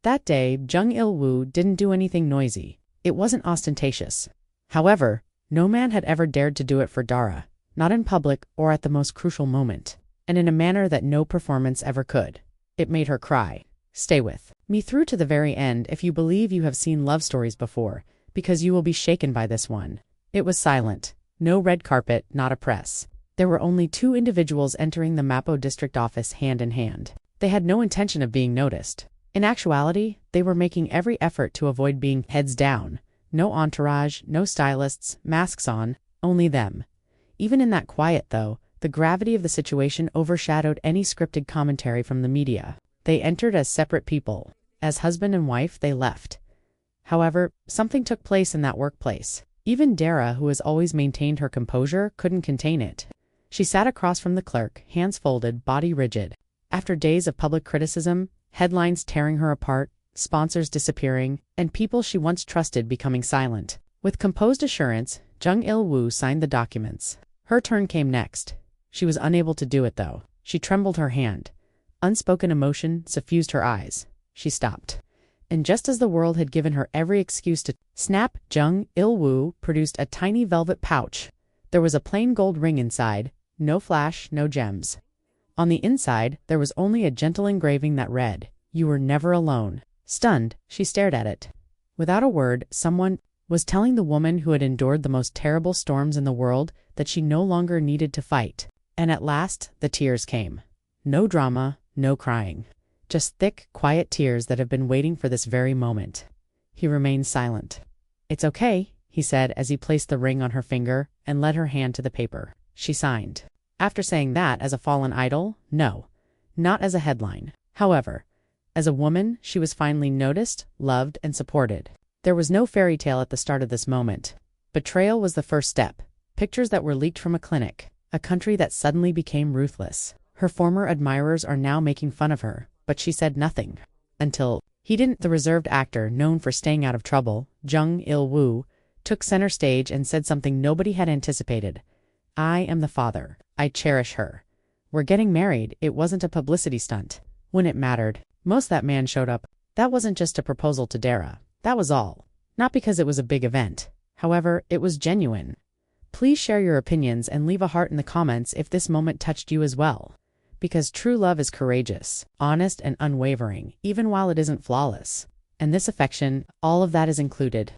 That day, Jung Il Woo didn't do anything noisy. It wasn't ostentatious. However, no man had ever dared to do it for Dara, not in public or at the most crucial moment, and in a manner that no performance ever could. It made her cry. Stay with me through to the very end if you believe you have seen love stories before, because you will be shaken by this one. It was silent. No red carpet, not a press. There were only two individuals entering the Mapo district office hand in hand. They had no intention of being noticed. In actuality, they were making every effort to avoid being heads down. No entourage, no stylists, masks on, only them. Even in that quiet, though, the gravity of the situation overshadowed any scripted commentary from the media. They entered as separate people. As husband and wife, they left. However, something took place in that workplace. Even Dara, who has always maintained her composure, couldn't contain it. She sat across from the clerk, hands folded, body rigid. After days of public criticism, headlines tearing her apart, sponsors disappearing, and people she once trusted becoming silent. With composed assurance, Jung Il Woo signed the documents. Her turn came next. She was unable to do it, though. She trembled her hand. Unspoken emotion suffused her eyes. She stopped. And just as the world had given her every excuse to snap, Jung Il Woo produced a tiny velvet pouch. There was a plain gold ring inside, no flash, no gems. On the inside, there was only a gentle engraving that read, "You were never alone." Stunned, she stared at it. Without a word, someone was telling the woman who had endured the most terrible storms in the world that she no longer needed to fight. And at last, the tears came. No drama, no crying. Just thick, quiet tears that have been waiting for this very moment. He remained silent. "It's okay," he said as he placed the ring on her finger and led her hand to the paper. She signed. After saying that as a fallen idol, no, not as a headline. However, as a woman, she was finally noticed, loved, and supported. There was no fairy tale at the start of this moment. Betrayal was the first step. Pictures that were leaked from a clinic, a country that suddenly became ruthless. Her former admirers are now making fun of her, but she said nothing. Until he didn't. The reserved actor, known for staying out of trouble, Jung Il Woo, took center stage and said something nobody had anticipated. "I am the father. I cherish her. We're getting married. It wasn't a publicity stunt." When it mattered, most that man showed up. That wasn't just a proposal to Dara. That was all. Not because it was a big event. However, it was genuine. Please share your opinions and leave a heart in the comments if this moment touched you as well. Because true love is courageous, honest, and unwavering, even while it isn't flawless. And this affection, all of that is included.